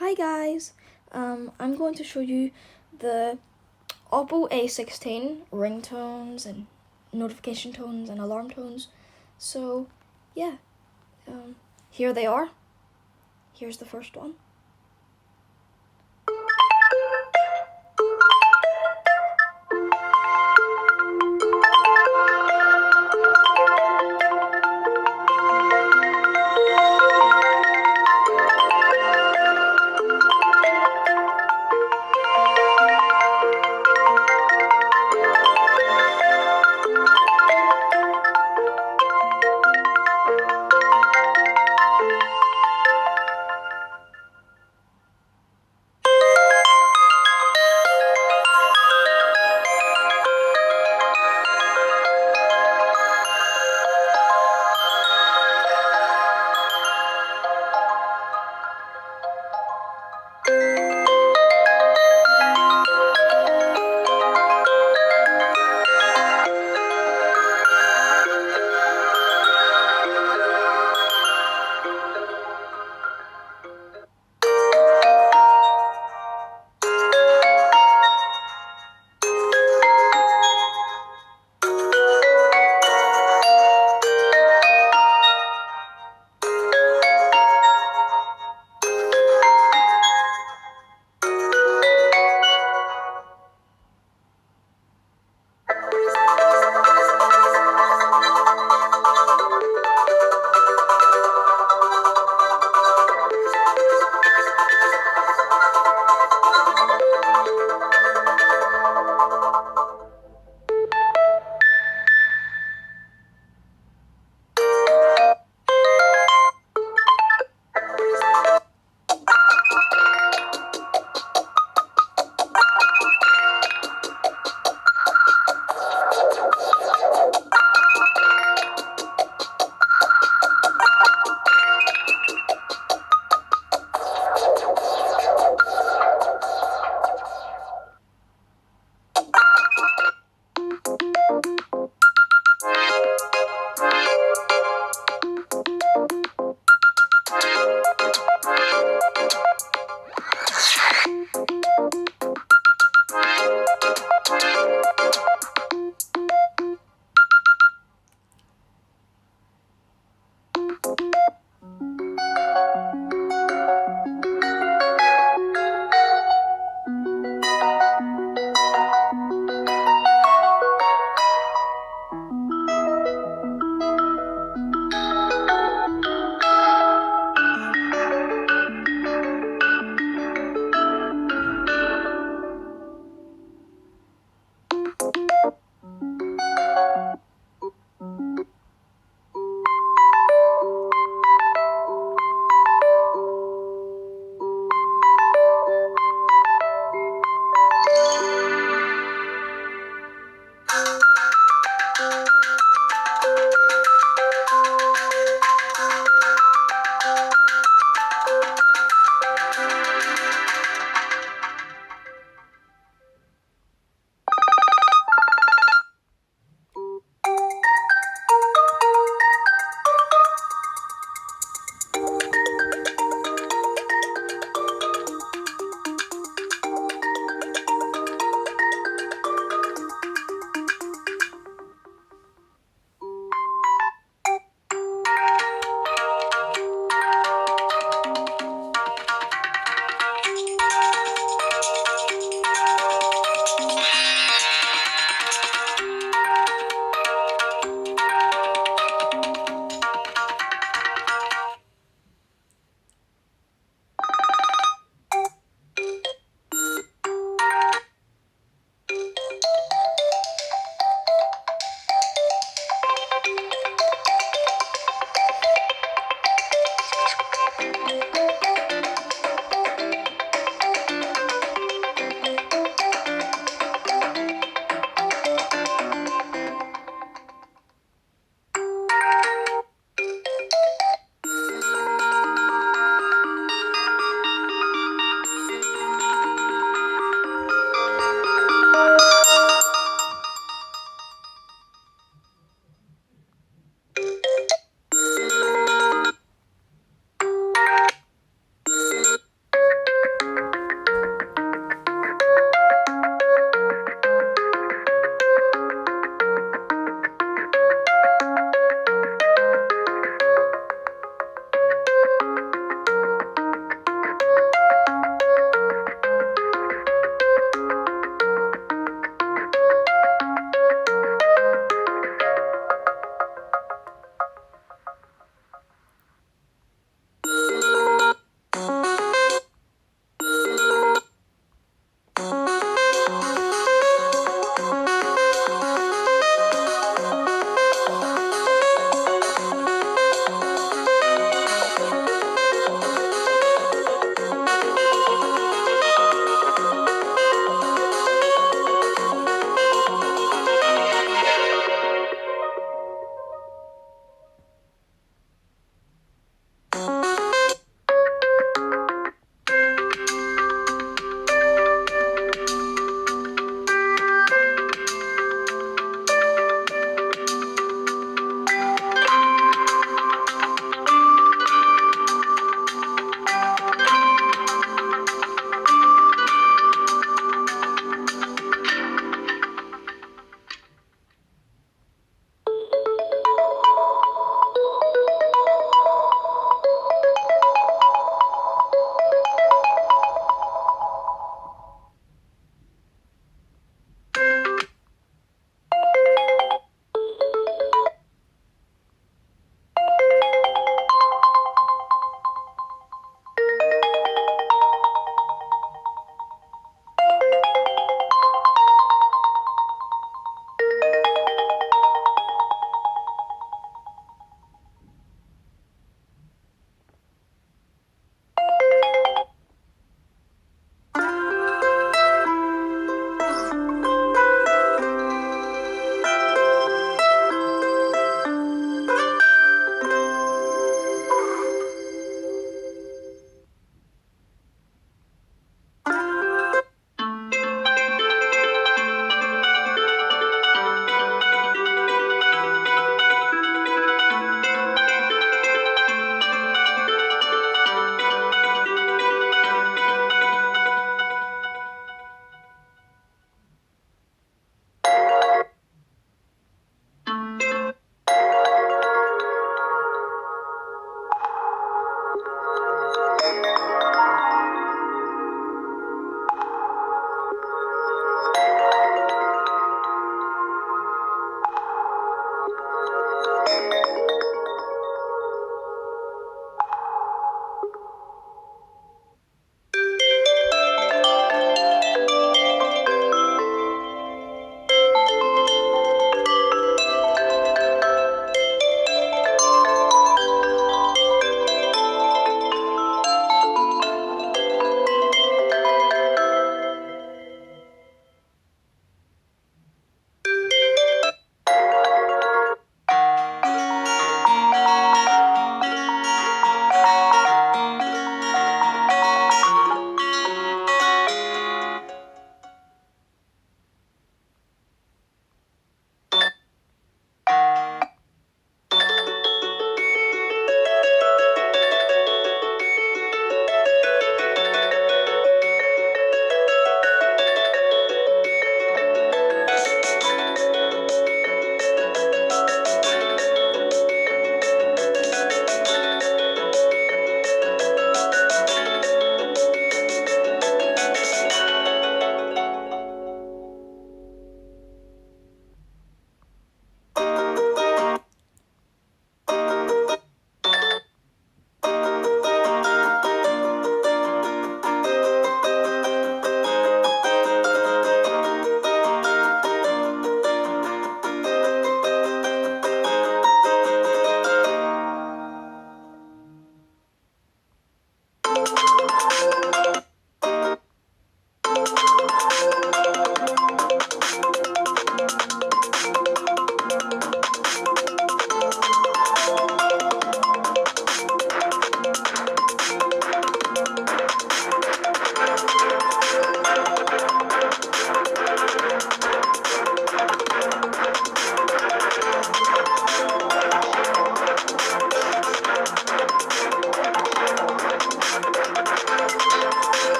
Hi guys, I'm going to show you the oppo a16 ringtones and notification tones and alarm tones. So yeah, here they are. Here's the first one.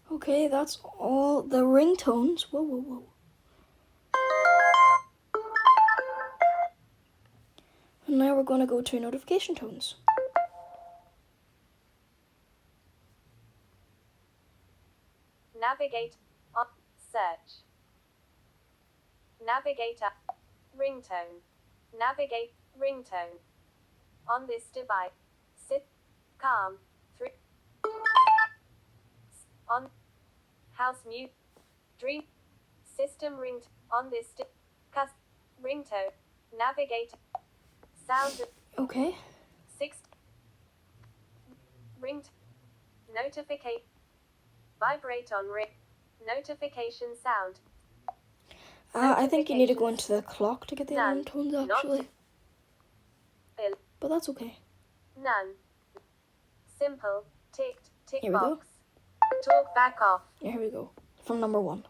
Okay, that's all the ringtones. Whoa, whoa, whoa. And now we're going to go to notification tones. Navigate on search. Navigator ringtone. Navigate ringtone. On this device. Sit calm 3 on house mute dream system ringtone on this ringtone. Navigate sound Okay. 6 ring notificate vibrate on ring notification sound. I think you need to go into the clock to get the alarm None. tones Not actually. But that's okay. None. Simple. Ticked. Tick Here we go. box. Talk back off. Yeah, here we go. From number 1.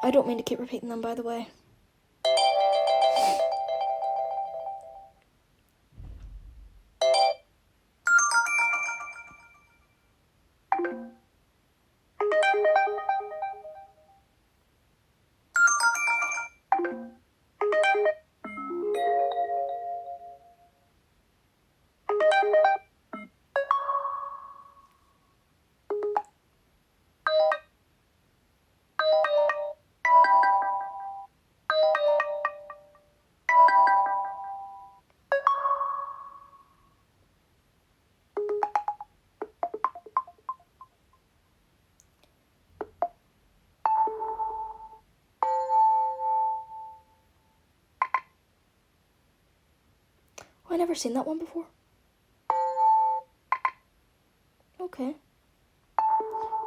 I don't mean to keep repeating them, by the way. Oh, I never seen that one before. Okay.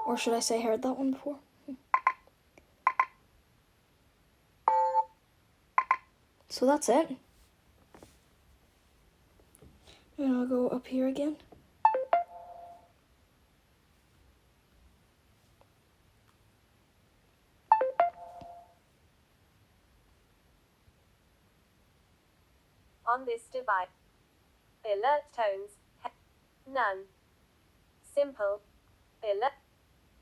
Or should I say heard that one before? So that's it. And I'll go up here again. On this device. Alert tones. None. Simple. Alert.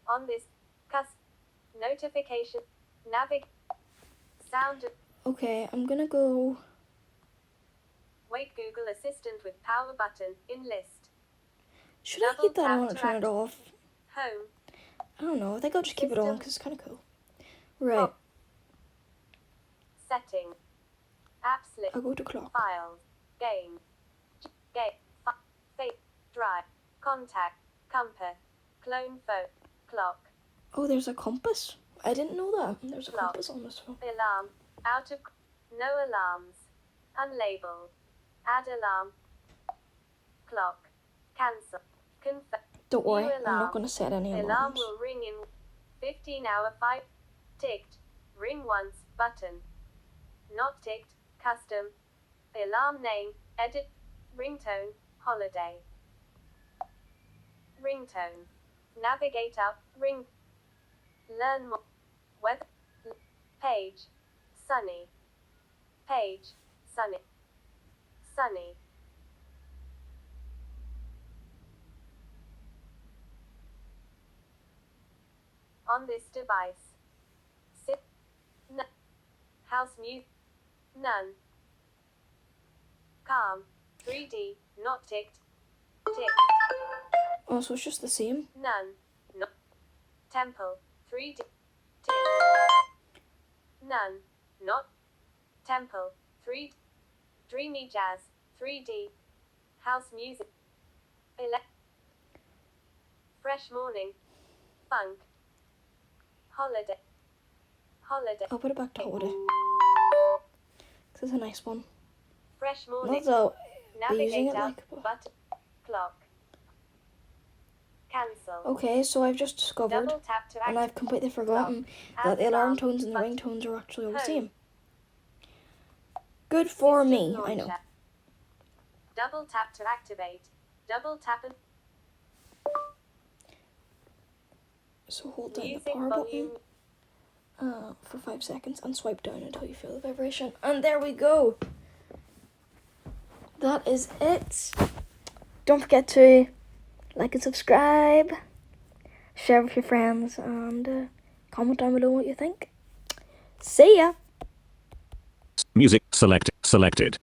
On this. Notification. Sound. Okay, I'm gonna go. Wait, Google Assistant with power button. In list. Should I keep that on or turn it off? Home. I don't know. I think I'll just keep it on because it's kind of cool. Right. Setting. Apps list. I'll go to clock. Files. Game. Fate. Drive. Contact. Compass. Clone phone. Clock. Oh, there's a compass. I didn't know that. There's a Clock. compass on this phone. Alarm. Out of. No alarms. Unlabeled. Add alarm. Clock. Cancel. Confirm. Don't worry, New I'm alarm. not gonna set any Alarm alarms. will ring in 15-hour 5. Ticked. Ring once. Button. Not ticked. Custom. Alarm name. Edit. Ringtone. Holiday. Ringtone. Navigate up. Ring. Learn more. Weather. Page. Sunny. Page. Sunny. Sunny. On this device. Sit. House music. None. Calm. 3D. Not ticked. Ticked. Oh, so it's just the same. None. Not. Temple. 3D. Tick. None. Not. Temple. 3D. Dreamy jazz. 3D. House music. Fresh morning. Funk. Holiday. Holiday. I'll put it back to holiday. This is a nice one. Fresh morning. Not that I'll be using Navigate it up. like, but... Button. Clock. Cancel. Okay, so I've just discovered, Double tap to and I've completely forgotten, that the alarm tones and the ringtones are actually all the same. Good for me, I know. Double tap to activate. Double tap and So hold down the music power volume. button for 5 seconds and swipe down until you feel the vibration. And there we go. That is it. Don't forget to like and subscribe, share with your friends, and comment down below what you think. See ya! Music selected.